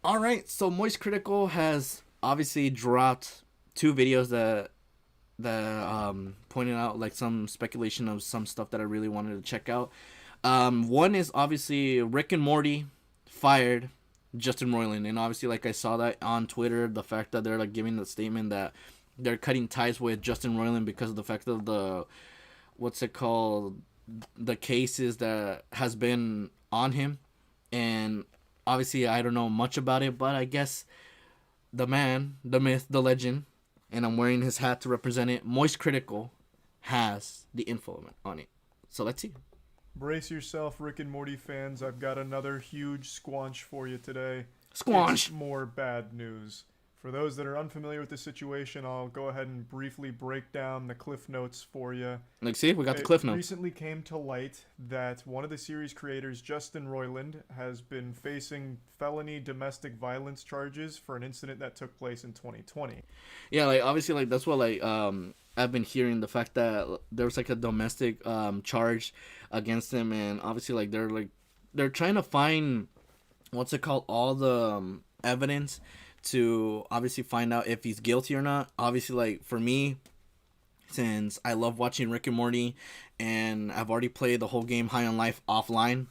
All right, so Moistcr1tikal has obviously dropped two videos that pointed out like some speculation of some stuff that I really wanted to check out. One is obviously Rick and Morty fired Justin Roiland, and obviously like I saw that on Twitter, the fact that they're like giving the statement that they're cutting ties with Justin Roiland because of the fact of the what's it called, the cases that has been on him. And obviously I don't know much about it, but I guess the man, the myth, the legend, and I'm wearing his hat to represent it, Moistcr1tikal has the info on it. So let's see. Brace yourself, Rick and Morty fans. I've got another huge squanch for you today. Squanch! It's more bad news. For those that are unfamiliar with the situation, I'll go ahead and briefly break down the cliff notes for you. Like, see, we got the cliff It notes. recently came to light that one of the series creators, Justin Roiland, has been facing felony domestic violence charges for an incident that took place in 2020. Yeah, like obviously, like that's what like I've been hearing, the fact that there was like a domestic charge against him, and obviously like they're trying to find what's it called, all the evidence to obviously find out if he's guilty or not. Obviously, like for me, since I love watching Rick and Morty, and I've already played the whole game High on Life offline,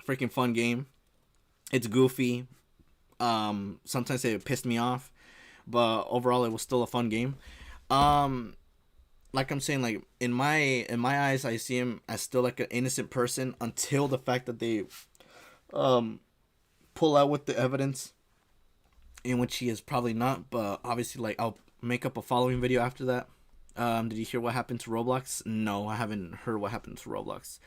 freaking fun game. It's goofy. Sometimes it pissed me off, but overall it was still a fun game. Like I'm saying, like in my eyes, I see him as still like an innocent person until the fact that they pull out with the evidence, in which he is probably not. But obviously, like I'll make up a following video after that. Did you hear what happened to Roblox? No, I haven't heard what happened to Roblox.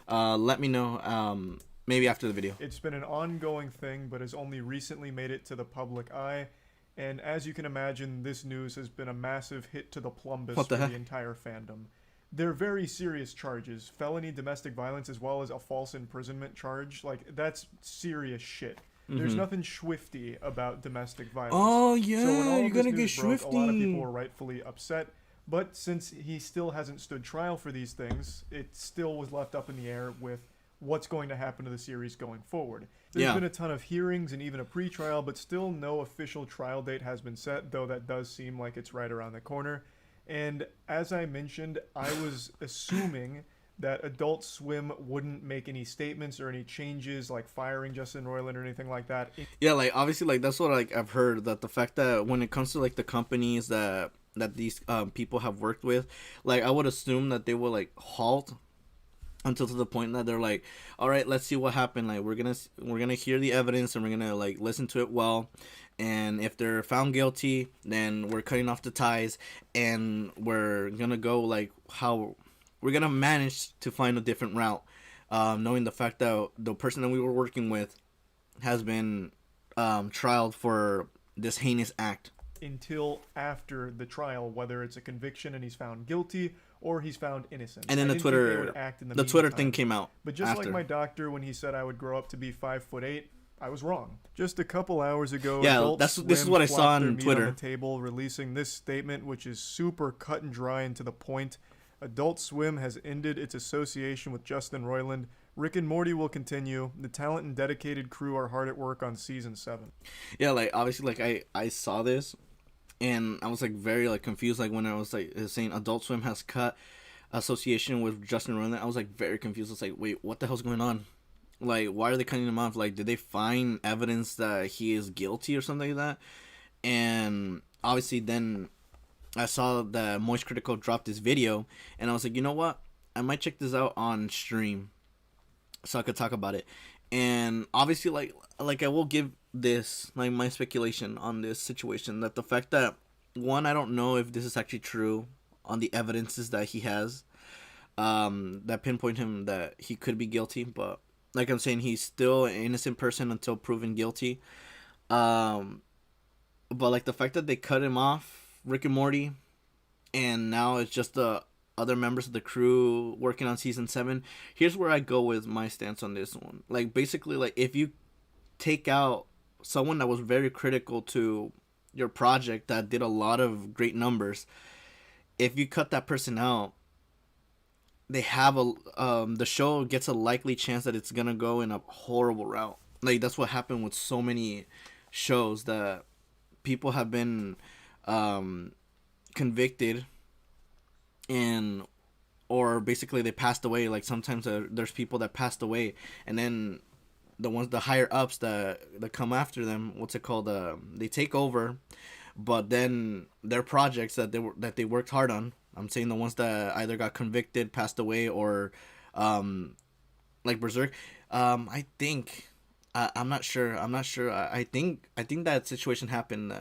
Let me know. Maybe after the video. It's been an ongoing thing, but has only recently made it to the public eye. And as you can imagine, this news has been a massive hit to the plumbus for the entire fandom. They're very serious charges. Felony domestic violence as well as a false imprisonment charge. Like, that's serious shit. There's nothing swifty about domestic violence. Oh, yeah, so when all you're gonna get broke, swifty. a lot of people were rightfully upset. But since he still hasn't stood trial for these things, it still was left up in the air with what's going to happen to the series going forward. There's been a ton of hearings and even a pre-trial, but still no official trial date has been set, though that does seem like it's right around the corner. And as I mentioned, I was assuming that Adult Swim wouldn't make any statements or any changes like firing Justin Roiland or anything like that. Yeah, like obviously, like that's what like I've heard, that the fact that when it comes to like the companies that these people have worked with, like I would assume that they will like halt until to the point that they're like, all right, let's see what happened. Like we're gonna hear the evidence and we're gonna like listen to it well, and if they're found guilty, then we're cutting off the ties, and we're gonna go like how we're gonna manage to find a different route, knowing the fact that the person that we were working with has been trialed for this heinous act. Until after the trial, whether it's a conviction and he's found guilty or he's found innocent. And then the Twitter thing came out. But just after. like my doctor when he said I would grow up to be 5'8", I was wrong. Just a couple hours ago, this is what I saw on Twitter. On the table, releasing this statement, which is super cut and dry and to the point. Adult Swim has ended its association with Justin Roiland. Rick and Morty will continue. The talent and dedicated crew are hard at work on season 7. Yeah, like obviously, like I saw this, and I was like very like confused. Like when I was like saying Adult Swim has cut association with Justin Roiland, I was like very confused. I was like, wait, what the hell's going on? Like, why are they cutting him off? Like, did they find evidence that he is guilty or something like that? And obviously, then I saw that Moistcr1tikal dropped this video, and I was like, you know what? I might check this out on stream, so I could talk about it. And obviously, like I will give this like my speculation on this situation, that the fact that one, I don't know if this is actually true on the evidences that he has, that pinpoint him that he could be guilty, but like I'm saying, he's still an innocent person until proven guilty. But like the fact that they cut him off, Rick and Morty, and now it's just the other members of the crew working on season 7. Here's where I go with my stance on this one. Like basically, like if you take out someone that was very critical to your project, that did a lot of great numbers, if you cut that person out, they have the show gets a likely chance that it's gonna go in a horrible route. Like that's what happened with so many shows that people have been convicted and or basically they passed away. Like sometimes there's people that passed away, and then the higher ups that come after them, what's it called? They take over, but then their projects that they worked hard on. I'm saying the ones that either got convicted, passed away, or like Berserk. I think I'm not sure. I think that situation happened.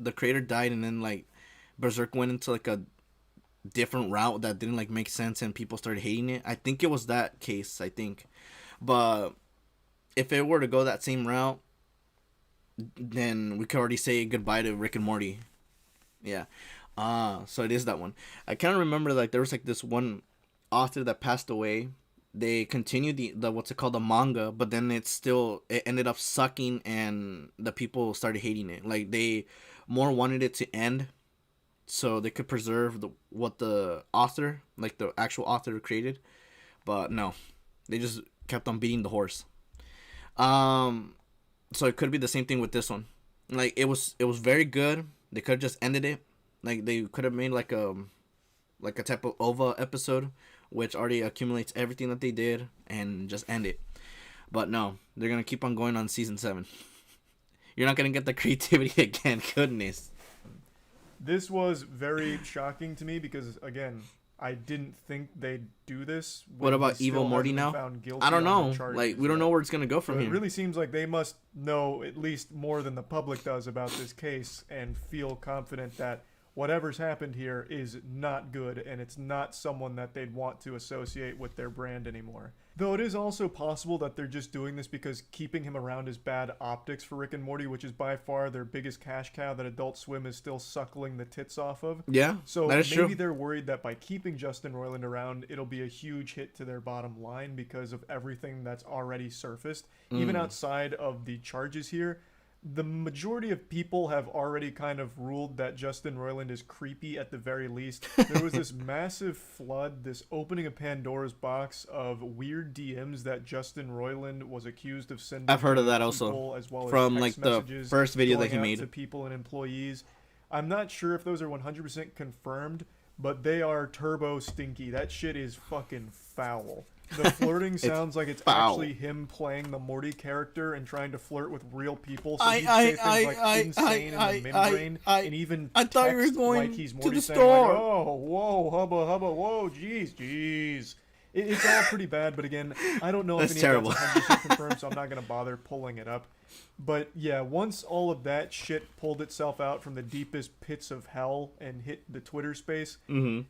The creator died, and then like Berserk went into like a different route that didn't like make sense, and people started hating it. I think it was that case. I think, but if it were to go that same route, then we could already say goodbye to Rick and Morty. Yeah. So it is that one. I kind of remember like there was like this one author that passed away. They continued the what's it called, the manga, but then it ended up sucking, and the people started hating it. Like they more wanted it to end so they could preserve what the author, like the actual author, created, but no, they just kept on beating the horse. So it could be the same thing with this one. Like it was very good. They could have just ended it. Like they could have made like a type of OVA episode, which already accumulates everything that they did, and just end it. But no, they're gonna keep on going on season 7. You're not gonna get the creativity again. Goodness. This was very shocking to me because, again, I didn't think they'd do this. What about Evil Morty now? I don't know. Like, we don't know where it's going to go from here. It really seems like they must know at least more than the public does about this case and feel confident that whatever's happened here is not good and it's not someone that they'd want to associate with their brand anymore. Though it is also possible that they're just doing this because keeping him around is bad optics for Rick and Morty, which is by far their biggest cash cow that Adult Swim is still suckling the tits off of. Yeah, so that is maybe true. They're worried that by keeping Justin Roiland around, it'll be a huge hit to their bottom line because of everything that's already surfaced. Even outside of the charges here, the majority of people have already kind of ruled that Justin Roiland is creepy at the very least. There was this massive flood, this opening of Pandora's box of weird DMs that Justin Roiland was accused of sending. I've heard of that also, as well from as like the first video that he made to people and employees. I'm not sure if those are 100% confirmed, but they are turbo stinky. That shit is fucking foul. The flirting sounds like it's actually him playing the Morty character and trying to flirt with real people. So he'd say things like insane in the membrane, and even I thought you were going like he's Morty to the saying store. Like, oh, whoa, hubba, hubba, whoa, jeez. It's all pretty bad, but again, I don't know if any of that's 100% confirmed, so I'm not going to bother pulling it up. But yeah, once all of that shit pulled itself out from the deepest pits of hell and hit the Twitter space,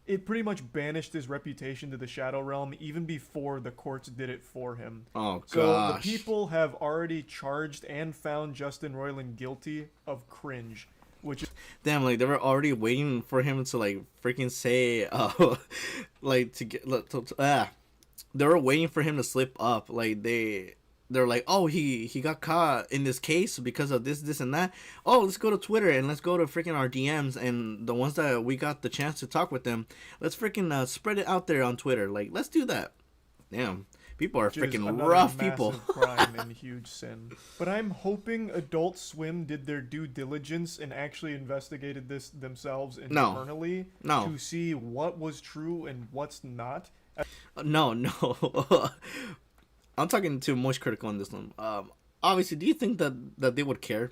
it pretty much banished his reputation to the Shadow Realm even before the courts did it for him. Oh, gosh. So the people have already charged and found Justin Roiland guilty of cringe. Which is damn, like they were already waiting for him to like freaking say like to get they were waiting for him to slip up. Like they're like, oh, he got caught in this case because of this and that. Oh, let's go to Twitter and let's go to freaking our DMs and the ones that we got the chance to talk with them, let's freaking spread it out there on Twitter. Like, let's do that. Damn. People are freaking rough people. Crime and huge sin. But I'm hoping Adult Swim did their due diligence and actually investigated this themselves internally to see what was true and what's not. No. I'm talking to Moistcr1tikal on this one. Obviously, do you think that they would care?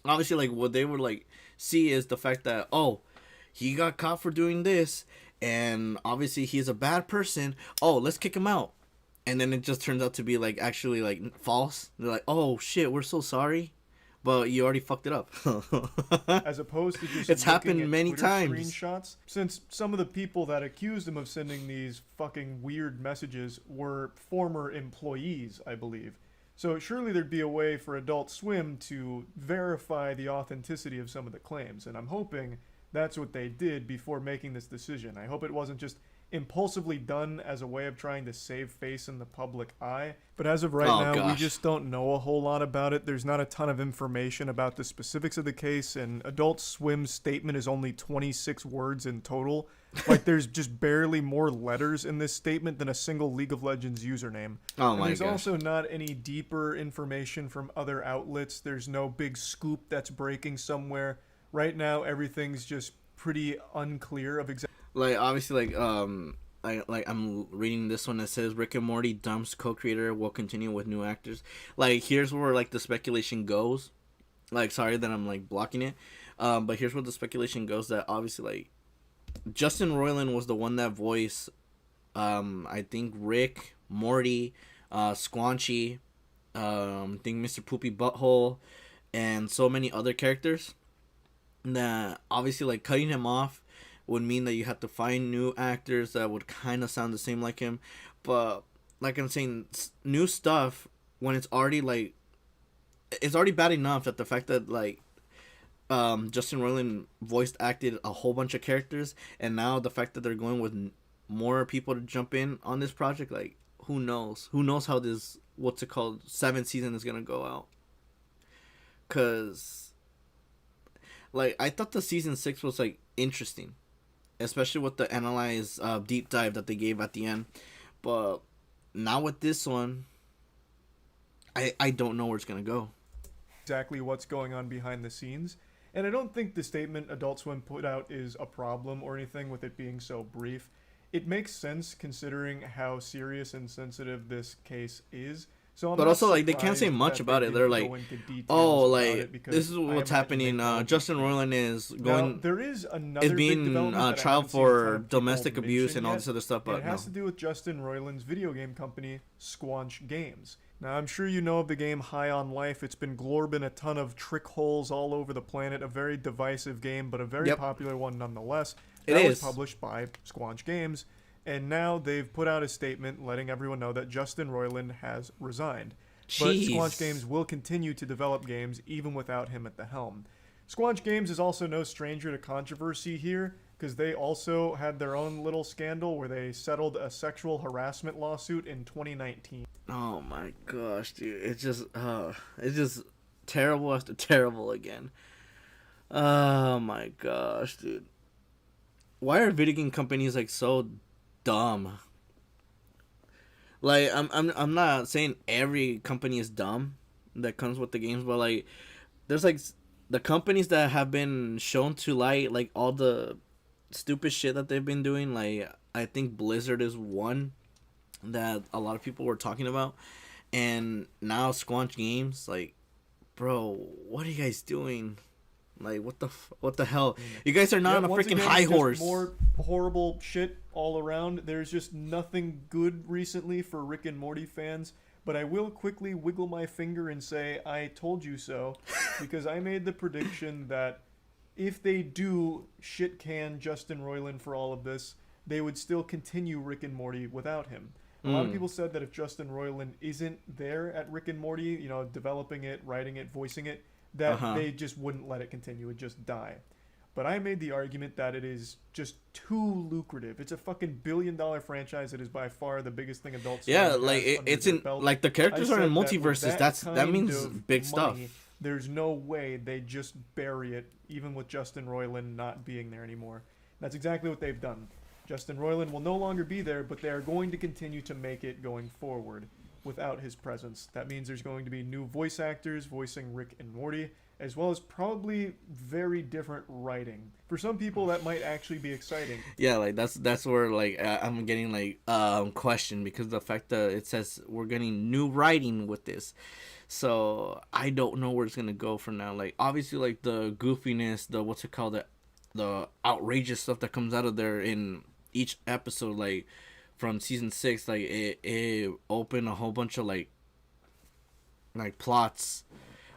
Obviously, like what they would like see is the fact that, oh, he got caught for doing this, and obviously he's a bad person. Oh, let's kick him out. And then it just turns out to be like actually like false. They're like, oh shit, we're so sorry, but you already fucked it up. As opposed to just it's happened many Twitter times. Screenshots. Since some of the people that accused him of sending these fucking weird messages were former employees, I believe. So surely there'd be a way for Adult Swim to verify the authenticity of some of the claims, and I'm hoping that's what they did before making this decision. I hope it wasn't just, impulsively done as a way of trying to save face in the public eye. But as of right Oh, now, we gosh. just don't know a whole lot about it. There's not a ton of information about the specifics of the case, and Adult Swim's statement is only 26 words in total. Like, there's just barely more letters in this statement than a single League of Legends username. Oh And my there's gosh. also not any deeper information from other outlets. There's no big scoop that's breaking somewhere. Right now, everything's just pretty unclear of exactly. Like, obviously, like I'm reading this one that says Rick and Morty dumps co-creator will continue with new actors. Like, here's where like the speculation goes. Like, sorry that I'm like blocking it, but here's where the speculation goes, that obviously like Justin Roiland was the one that voiced, I think Rick, Morty, Squanchy, I think Mr. Poopy Butthole, and so many other characters. That obviously like cutting him off would mean that you have to find new actors that would kind of sound the same like him. But like I'm saying, new stuff, when it's already like, it's already bad enough that the fact that like Justin Roiland voiced acted a whole bunch of characters, and now the fact that they're going with more people to jump in on this project, like who knows how this, what's it called, 7th season is gonna go out. Cause like I thought the season 6 was like interesting, especially with the analyze deep dive that they gave at the end. But now with this one, I don't know where it's gonna go. Exactly what's going on behind the scenes. And I don't think the statement Adult Swim put out is a problem or anything with it being so brief. It makes sense considering how serious and sensitive this case is. So But also, like, they can't say much about it. They're like, oh, like, this is what's happening. Justin Roiland is going, there is another is big being development that I trial haven't seen a ton for of people domestic abuse mention and all yet, this other stuff. and But it no. has to do with Justin Roiland's video game company, Squanch Games. Now, I'm sure you know of the game High on Life. It's been glorbing a ton of trick holes all over the planet. A very divisive game, but a very popular one nonetheless. That was published by Squanch Games. And now they've put out a statement letting everyone know that Justin Roiland has resigned. But Squanch Games will continue to develop games even without him at the helm. Squanch Games is also no stranger to controversy here, because they also had their own little scandal where they settled a sexual harassment lawsuit in 2019. Oh my gosh, dude! It's just terrible after terrible again. Oh my gosh, dude! Why are video game companies like so dumb? Like, I'm not saying every company is dumb that comes with the games, but like, there's like the companies that have been shown to light like all the stupid shit that they've been doing. Like, I think Blizzard is one that a lot of people were talking about, and now Squanch Games. Like, bro, what are you guys doing? Like, what the hell? You guys are not on a freaking high horse. More horrible shit all around. There's just nothing good recently for Rick and Morty fans. But I will quickly wiggle my finger and say, I told you so. Because I made the prediction that if they do shit can Justin Roiland for all of this, they would still continue Rick and Morty without him. A lot of people said that if Justin Roiland isn't there at Rick and Morty, you know, developing it, writing it, voicing it, that they just wouldn't let it continue. It would just die. But I made the argument that it is just too lucrative. It's a fucking billion-dollar franchise. It is by far the biggest thing Adult Swim has like it's in belt. like the characters are in multiverses. That means big stuff. There's no way they just bury it, even with Justin Roiland not being there anymore. That's exactly what they've done. Justin Roiland will no longer be there, but they are going to continue to make it going forward without his presence. That means there's going to be new voice actors voicing Rick and Morty, as well as probably very different writing. For some people, that might actually be exciting. Yeah, like that's where like I'm getting like questioned, because the fact that it says we're getting new writing with this. So I don't know where it's gonna go from now. Like, obviously, like the goofiness, the what's it called, the outrageous stuff that comes out of there in each episode, like from season 6, like it opened a whole bunch of like plots,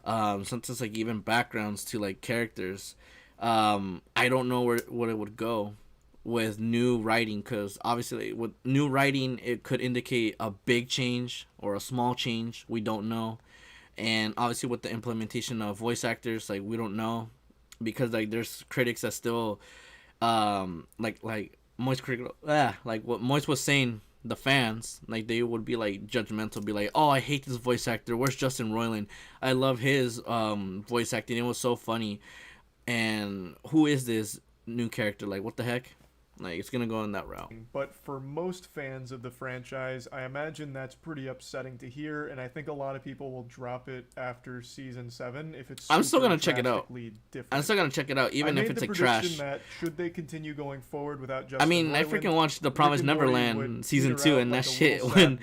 sometimes like even backgrounds to like characters. I don't know what it would go with new writing, because obviously with new writing it could indicate a big change or a small change. We don't know. And obviously with the implementation of voice actors, like we don't know, because like there's critics that still like like what Moist was saying, the fans, like, they would be like judgmental, be like, oh, I hate this voice actor, where's Justin Roiland, I love his voice acting, it was so funny, and who is this new character, like, what the heck, like, it's gonna go in that route. But for most fans of the franchise, I imagine that's pretty upsetting to hear, and I think a lot of people will drop it after season 7 if it's. I'm still gonna check it out. Different. I'm still gonna check it out, even if it's like trash. That should they continue going forward without Justin I mean, Roiland, I freaking watched The Promised Neverland season 2, and like that shit went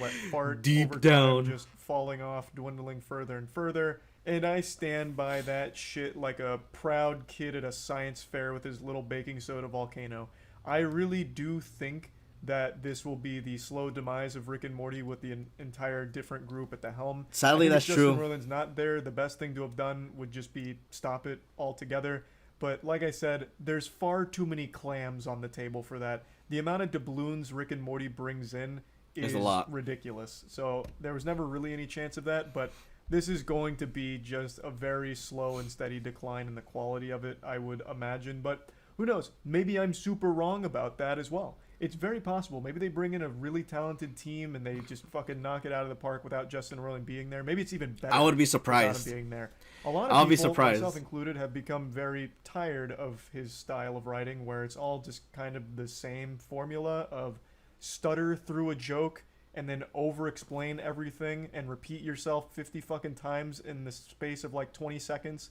deep down, just falling off, dwindling further and further. And I stand by that shit like a proud kid at a science fair with his little baking soda volcano. I really do think that this will be the slow demise of Rick and Morty with the entire different group at the helm. Sadly, that's true. If Justin Roiland's not there, the best thing to have done would just be stop it altogether. But like I said, there's far too many clams on the table for that. The amount of doubloons Rick and Morty brings in is a lot. Ridiculous. So there was never really any chance of that, but this is going to be just a very slow and steady decline in the quality of it, I would imagine. But who knows? Maybe I'm super wrong about that as well. It's very possible. Maybe they bring in a really talented team and they just fucking knock it out of the park without Justin Roiland being there. Maybe it's even better. I would be surprised. Without him being there. A lot of people, myself included, have become very tired of his style of writing, where it's all just kind of the same formula of stutter through a joke and then over-explain everything and repeat yourself 50 fucking times in the space of like 20 seconds.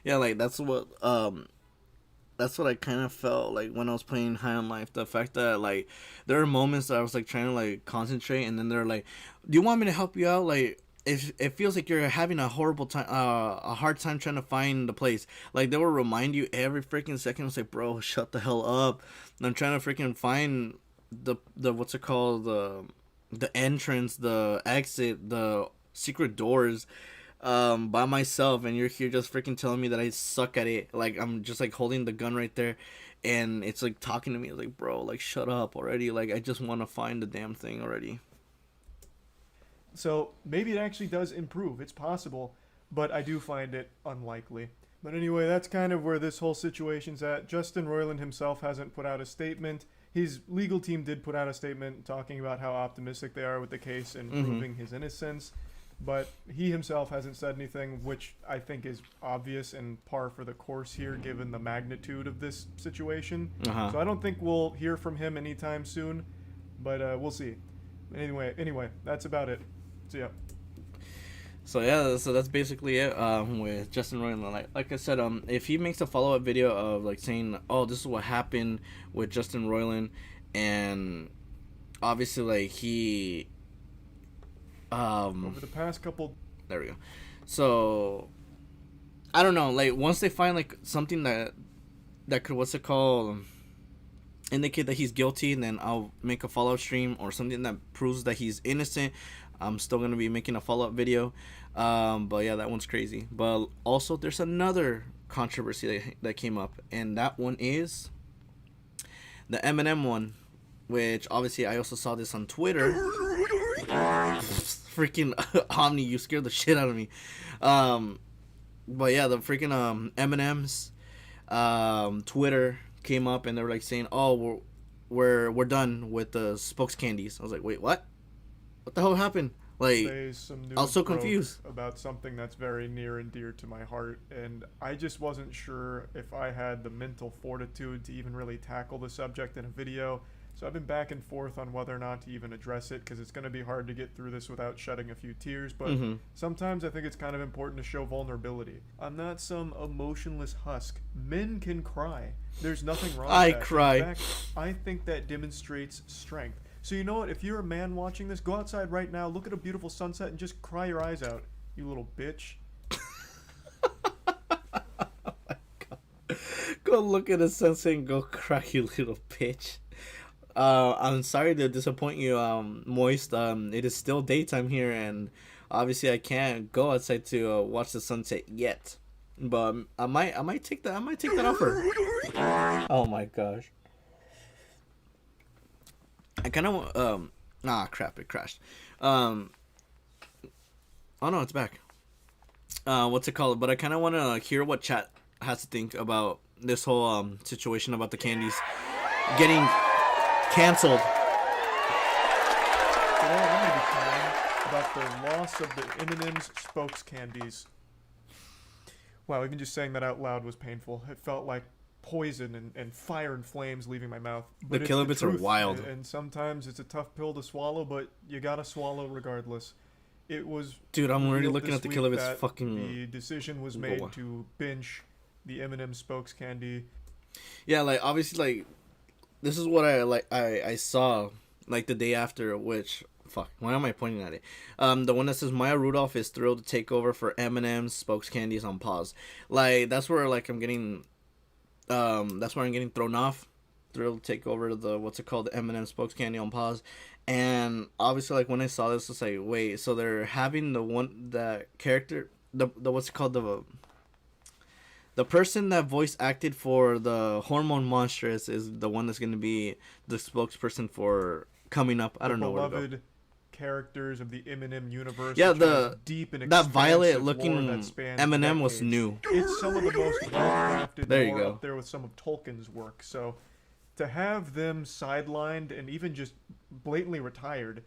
Yeah, like that's what I kind of felt like when I was playing High on Life. The fact that, like, there are moments that I was like trying to like concentrate, and then they're like, "Do you want me to help you out?" Like, if it feels like you're having a horrible time, a hard time trying to find the place. Like, they will remind you every freaking second. It's like, bro, shut the hell up. And I'm trying to freaking find the what's it called, the entrance, the exit, the secret doors, by myself, and you're here just freaking telling me that I suck at it. Like, I'm just like holding the gun right there, and it's like talking to me. It's like, bro, like, shut up already. Like, I just want to find the damn thing already. So maybe it actually does improve. It's possible, but I do find it unlikely. But anyway, that's kind of where this whole situation's at. Justin Roiland himself hasn't put out a statement. His legal team did put out a statement talking about how optimistic they are with the case and proving his innocence. But he himself hasn't said anything, which I think is obvious and par for the course here, given the magnitude of this situation. So I don't think we'll hear from him anytime soon, but we'll see. Anyway, that's about it. See ya. So yeah, so that's basically it with Justin Roiland. Like I said, if he makes a follow-up video of like saying, oh, this is what happened with Justin Roiland, and obviously like he over the past couple, there we go. So I don't know, like once they find like something that could, what's it called, indicate that he's guilty, and then I'll make a follow-up stream or something that proves that he's innocent. I'm still gonna be making a follow-up video, but yeah, that one's crazy. But also, there's another controversy that came up, and that one is the M&M one, which obviously I also saw this on Twitter. Freaking Omni, you scared the shit out of me. But yeah, the freaking M&M's Twitter came up, and they were like saying, "Oh, we're done with the spokes candies." I was like, "Wait, what? What the hell happened?" Like, I was so confused about something that's very near and dear to my heart, and I just wasn't sure if I had the mental fortitude to even really tackle the subject in a video. So I've been back and forth on whether or not to even address it, because it's going to be hard to get through this without shedding a few tears. But sometimes I think it's kind of important to show vulnerability. I'm not some emotionless husk. Men can cry. There's nothing wrong with that. I cry. In fact, I think that demonstrates strength. So you know what? If you're a man watching this, go outside right now, look at a beautiful sunset, and just cry your eyes out, you little bitch. Oh my God. Go look at the sunset and go cry, you little bitch. I'm sorry to disappoint you, Moist. It is still daytime here, and obviously I can't go outside to watch the sunset yet. But I might take that offer. Oh my gosh. I kind of crap, it crashed. Oh no, it's back. What's it called? But I kind of want to hear what chat has to think about this whole situation about the candies getting Canceled. Today I'm going to be talking about the loss of the M&M's spokes candies. Wow, even just saying that out loud was painful. It felt like poison and fire and flames leaving my mouth. But The killer bits are wild. And sometimes it's a tough pill to swallow, but you gotta swallow regardless. It was... Dude, I'm already revealed looking this at the week killer bits that fucking... The decision was made to binge the M&M spokes candy. Yeah, like, obviously, like, this is what I saw, like, the day after, which... Fuck, why am I pointing at it? The one that says Maya Rudolph is thrilled to take over for M&M's spokes candies on pause. Like, that's where, like, I'm getting thrown off. Thrilled to take over the, what's it called, the M&M spokes candy on pause. And obviously, like, when I saw this, it's like, wait, so they're having the character, the what's it called, the person that voice acted for the Hormone Monstrous is the one that's going to be the spokesperson for coming up. I don't know where to go. Characters of the M&M universe. Yeah, the deep and that violet looking M&M was new. It's some of the most well-crafted there you lore go. up there with some of Tolkien's work. So to have them sidelined and even just blatantly retired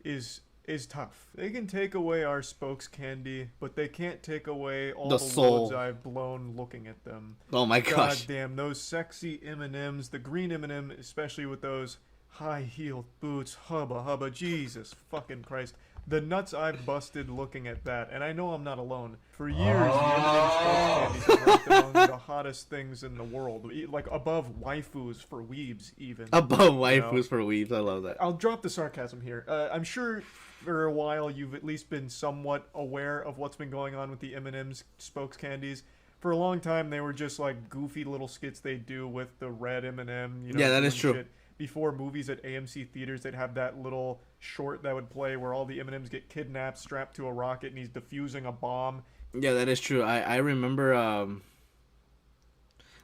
is tough. They can take away our spokes candy, but they can't take away all the loads I've blown looking at them. Oh my gosh. God damn, those sexy M&Ms, the green M&M, especially with those high-heeled boots, hubba, Jesus fucking Christ. The nuts I've busted looking at that, and I know I'm not alone. For years, the M&M spokes candies have ranked among the hottest things in the world, like above waifus for weebs, even. Above waifus for weebs, I love that. I'll drop the sarcasm here. I'm sure for a while you've at least been somewhat aware of what's been going on with the M&M's spokes candies. For a long time, they were just like goofy little skits they do with the red M&M. You know, yeah, that is true. Shit. Before movies at AMC theaters, they'd have that little short that would play where all the M&Ms get kidnapped, strapped to a rocket, and he's defusing a bomb. Yeah, that is true. I remember,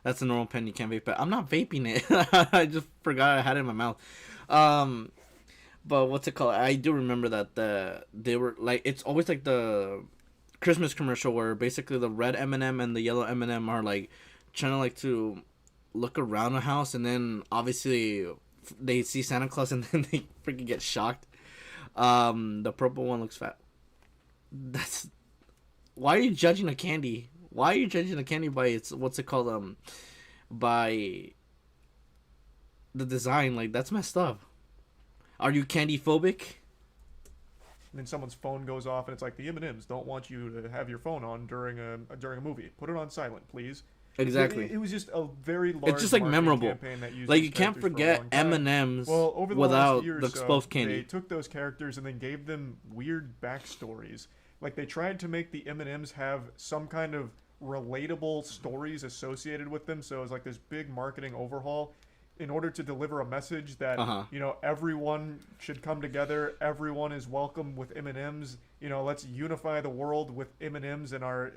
that's a normal pen, you can't vape it. I'm not vaping it. I just forgot I had it in my mouth. But what's it called? I do remember that they were, like, it's always like the Christmas commercial where basically the red M&M and the yellow M&M are, like, trying to, like, to look around the house, and then, obviously... they see Santa Claus and then they freaking get shocked. The purple one looks fat. That's... Why are you judging a candy? Why are you judging a candy by its... What's it called? By... the design. Like, that's messed up. Are you candy phobic? And then someone's phone goes off and it's like, the M&Ms don't want you to have your phone on during a movie. Put it on silent, please. Exactly. It was just a very large. It's just like memorable. Like you can't forget M&Ms without the spokes candy. They took those characters and then gave them weird backstories. Like they tried to make the M&Ms have some kind of relatable stories associated with them. So it was like this big marketing overhaul in order to deliver a message that you know, everyone should come together. Everyone is welcome with M&Ms. You know, let's unify the world with M&Ms and our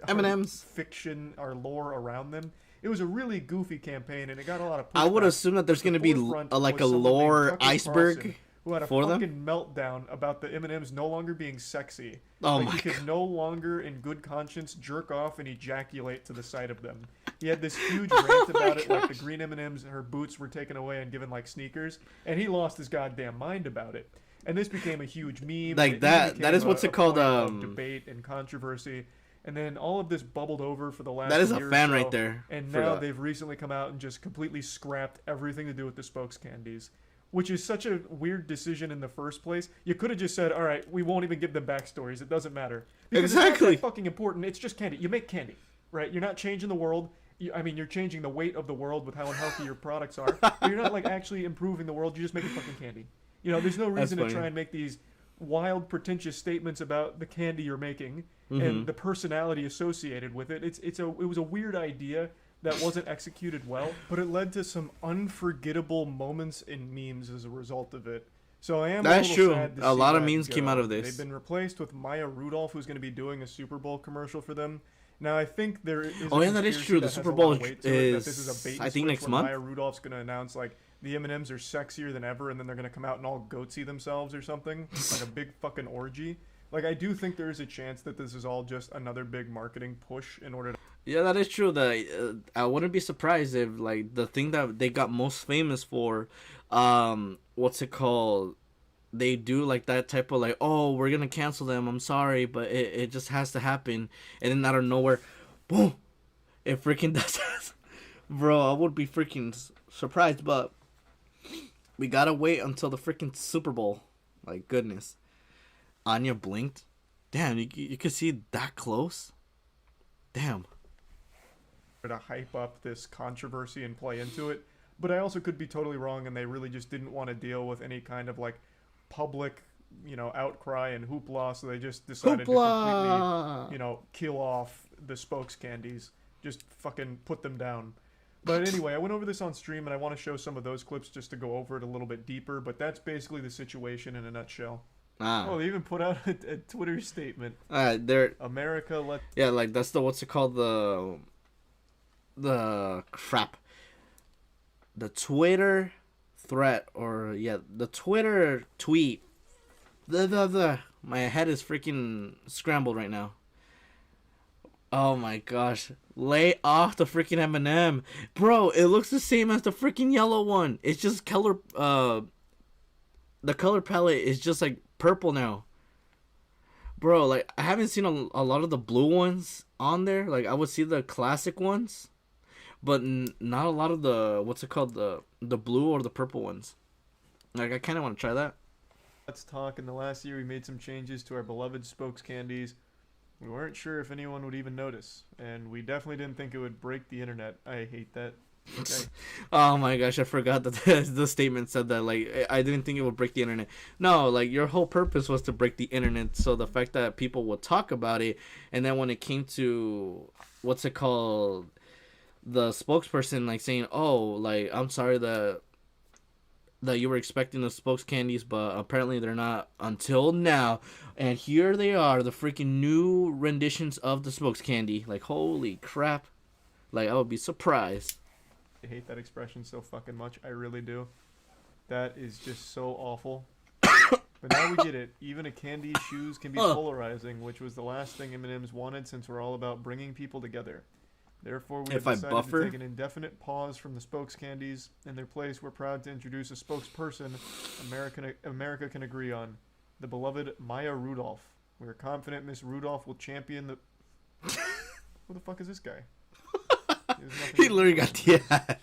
fiction, our lore around them. It was a really goofy campaign, and it got a lot of pushback. I would assume that there's going to be like a lore iceberg who had a for fucking meltdown about the M&Ms no longer being sexy. Oh like, my he could God. no longer, in good conscience, jerk off and ejaculate to the sight of them. He had this huge rant about it, like the green M&Ms, her boots were taken away and given like sneakers, and he lost his goddamn mind about it. And this became a huge meme. Like that is what's it called? Debate and controversy. And then all of this bubbled over for the last that is year a fan or so, right there. And now they've recently come out and just completely scrapped everything to do with the spokes candies, which is such a weird decision in the first place. You could have just said, all right, we won't even give them backstories. It doesn't matter. Because it's not that fucking important. It's just candy. You make candy, right? You're not changing the world. I mean, you're changing the weight of the world with how unhealthy your products are. But you're not like actually improving the world. You're just making fucking candy. You know, there's no reason to try and make these wild, pretentious statements about the candy you're making and the personality associated with it. It was a weird idea that wasn't executed well, but it led to some unforgettable moments and memes as a result of it. So I am That's a true. sad to A see lot of that memes came out of this. They've been replaced with Maya Rudolph, who's going to be doing a Super Bowl commercial for them. Now I think there is. Oh yeah, that is true. The Super Bowl is, I think, next month. Maya Rudolph's going to announce like the M&Ms are sexier than ever, and then they're going to come out and all goatsy themselves or something, like a big fucking orgy. Like I do think there is a chance that this is all just another big marketing push in order to. Yeah, that is true. I wouldn't be surprised if like the thing that they got most famous for, what's it called? They do like that type of like, oh, we're gonna cancel them. I'm sorry, but it just has to happen. And then out of nowhere, boom, it freaking does that. Bro, I would be freaking surprised, but we gotta wait until the freaking Super Bowl. Like, goodness. Anya blinked. Damn, you could see that close? Damn. To hype up this controversy and play into it. But I also could be totally wrong, and they really just didn't want to deal with any kind of, like, public, outcry and hoopla, so they just decided to completely, kill off the spokes candies. Just fucking put them down. But anyway, I went over this on stream, and I want to show some of those clips just to go over it a little bit deeper, but that's basically the situation in a nutshell. Oh, they even put out a Twitter statement. They're... America, let... Yeah, like, that's the, what's it called, the crap. The Twitter threat, or, the Twitter tweet. My head is freaking scrambled right now. Oh my gosh. Lay off the freaking M&M. Bro, it looks the same as the freaking yellow one. It's just color, the color palette is just like purple now. Bro, like, I haven't seen a lot of the blue ones on there. Like, I would see the classic ones, but not a lot of the, what's it called, the blue or the purple ones. Like, I kind of want to try that. Let's talk. In the last year, we made some changes to our beloved spokes candies. We weren't sure if anyone would even notice, and we definitely didn't think it would break the internet. I hate that. Okay. Oh my gosh, I forgot that the statement said that. Like, I didn't think it would break the internet. No, like, your whole purpose was to break the internet, so the fact that people would talk about it, and then when it came to, what's it called, the spokesperson, like, saying, oh, like, I'm sorry that you were expecting the spokes candies, but apparently they're not until now. And here they are, the freaking new renditions of the spokes candy. Like, holy crap. Like, I would be surprised. I hate that expression so fucking much. I really do. That is just so awful. But now we get it. Even a candy's shoes can be polarizing, which was the last thing M&M's wanted, since we're all about bringing people together. Therefore, we have decided to take an indefinite pause from the spokes candies. In their place, we're proud to introduce a spokesperson America can agree on, the beloved Maya Rudolph. We are confident Miss Rudolph will champion the... Who the fuck is this guy? He literally got the ad.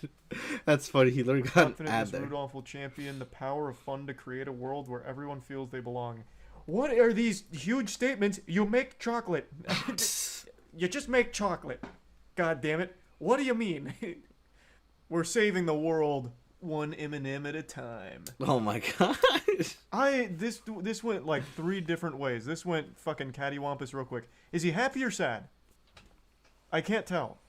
That's funny. He literally got an ad Miss there. Rudolph will champion the power of fun to create a world where everyone feels they belong. What are these huge statements? You make chocolate. You just make chocolate. God damn it. What do you mean? We're saving the world one M&M at a time. Oh my gosh. This went like 3 different ways. This went fucking cattywampus real quick. Is he happy or sad? I can't tell.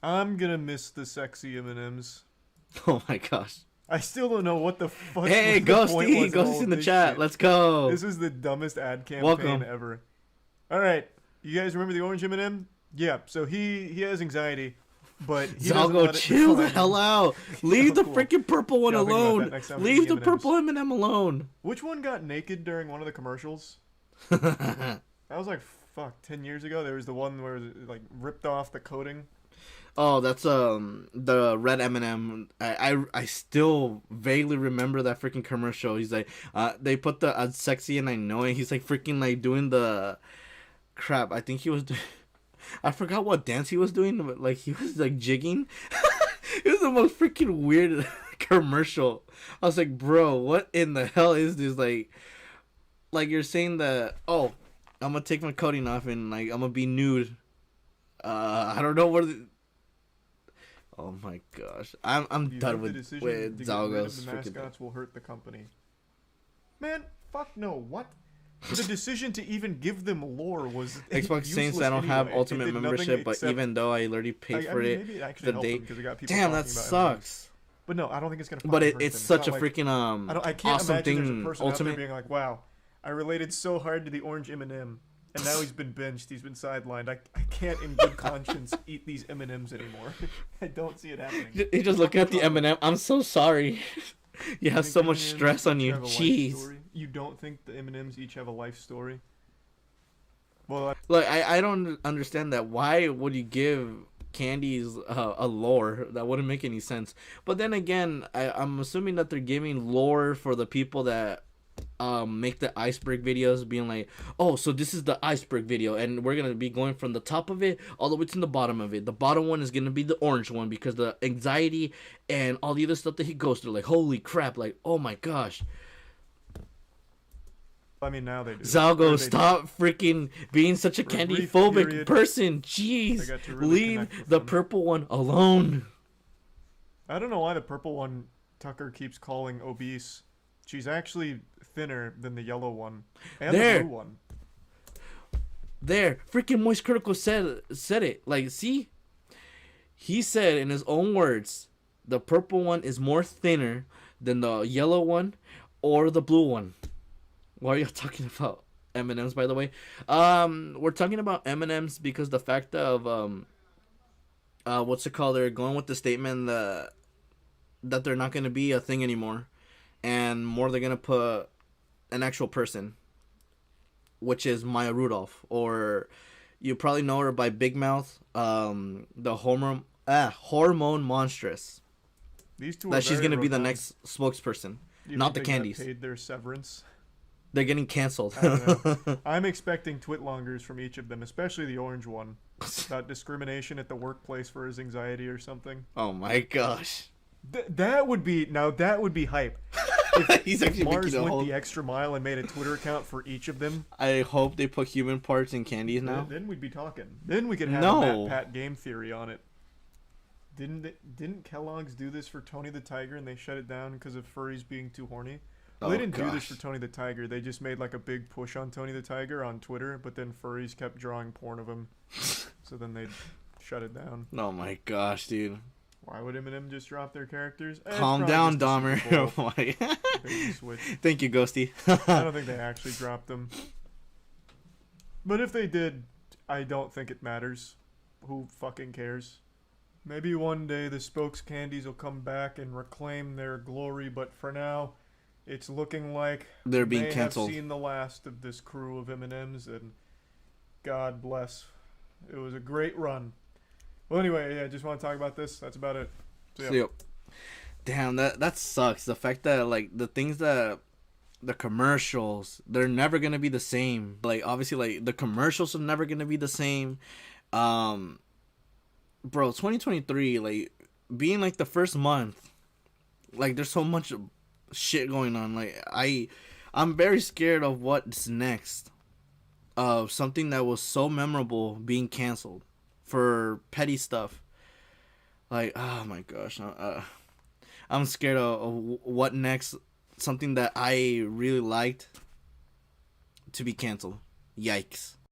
I'm gonna miss the sexy M&Ms. Oh my gosh. I still don't know what the fuck. Hey, Ghosty! Ghosty's in the chat. Shit. Let's go. This is the dumbest ad campaign ever. All right, you guys remember the orange M&M? Yeah. So he has anxiety, but he doesn't let it chill the hell out. Leave the cool. freaking purple one alone. Leave the purple M&M alone. Which one got naked during one of the commercials? That was like 10 years ago. There was the one where it like ripped off the coating. Oh, that's the red M&M. I still vaguely remember that freaking commercial. He's like, they put the sexy and I know it. He's like freaking like doing the crap. I think he was. I forgot what dance he was doing, but like he was like jigging. It was the most freaking weird commercial. I was like, bro, what in the hell is this? Like you're saying that, oh, I'm gonna take my coating off and like I'm gonna be nude. I don't know where. Oh my gosh, I'm done with Zalgo's. The mascots will hurt the company. Man, fuck no. What? The decision to even give them lore was Xbox Saints. I don't have Ultimate membership, but even though I already paid for it, the day. Damn, that sucks. But no, I don't think it's gonna. But it's such a freaking I can't awesome imagine thing. There's a person Ultimate out there being like, wow, I related so hard to the orange M&M. And now he's been benched. He's been sidelined. I can't, in good conscience, eat these M&Ms anymore. I don't see it happening. He just looking at the M&M. I'm so sorry. You have so much stress on you. Jeez. You don't think the M&Ms each have a life story? Well, look, I don't understand that. Why would you give candies a lore. That wouldn't make any sense. But then again, I'm assuming that they're giving lore for the people that make the iceberg videos, being like, oh, so this is the iceberg video, and we're gonna be going from the top of it all the way to the bottom of it. The bottom one is gonna be the orange one because the anxiety and all the other stuff that he goes through. Like, holy crap! Like, oh my gosh. I mean, now they do. Zalgo, stop freaking being such a candy phobic person. Jeez, really leave the purple one alone. I don't know why the purple one Tucker keeps calling obese. She's actually thinner than the yellow one and the blue one. There, freaking Moistcr1tikal said it. Like, see, he said in his own words, the purple one is more thinner than the yellow one or the blue one. Why are you talking about M&Ms, by the way? We're talking about M&Ms because the fact of they're going with the statement that they're not going to be a thing anymore, and more they're going to put an actual person, which is Maya Rudolph, or you probably know her by Big Mouth, the hormone monstress. These two that she's going to be the next spokesperson, not the candies. Paid their severance. They're getting canceled. I'm expecting twitlongers from each of them, especially the orange one. About discrimination at the workplace for his anxiety or something. Oh my gosh. That would be hype. If Mars went the extra mile and made a Twitter account for each of them. I hope they put human parts in candies now. Then we'd be talking. Then we could have a Matt Pat game theory on it. Didn't Kellogg's do this for Tony the Tiger and they shut it down because of furries being too horny? Well, they didn't do this for Tony the Tiger. They just made like a big push on Tony the Tiger on Twitter, but then furries kept drawing porn of him. So then they shut it down. Oh my gosh, dude. Why would M&M just drop their characters? Calm down, Dahmer. Thank you, Ghosty. I don't think they actually dropped them. But if they did, I don't think it matters. Who fucking cares? Maybe one day the spokes candies will come back and reclaim their glory, but for now, it's looking like they're being canceled. Have seen the last of this crew of M&Ms, and God bless. It was a great run. Well, anyway, yeah, I just want to talk about this. That's about it. So, yeah. Damn, that sucks. The fact that, like, the things that the commercials, they're never gonna be the same. Like, obviously, like, the commercials are never gonna be the same. Bro, 2023, like, being like the first month, like, there's so much shit going on. Like, I'm very scared of what's next, of something that was so memorable being canceled for petty stuff. Like, oh my gosh, I'm scared of what next. Something that I really liked to be canceled. Yikes.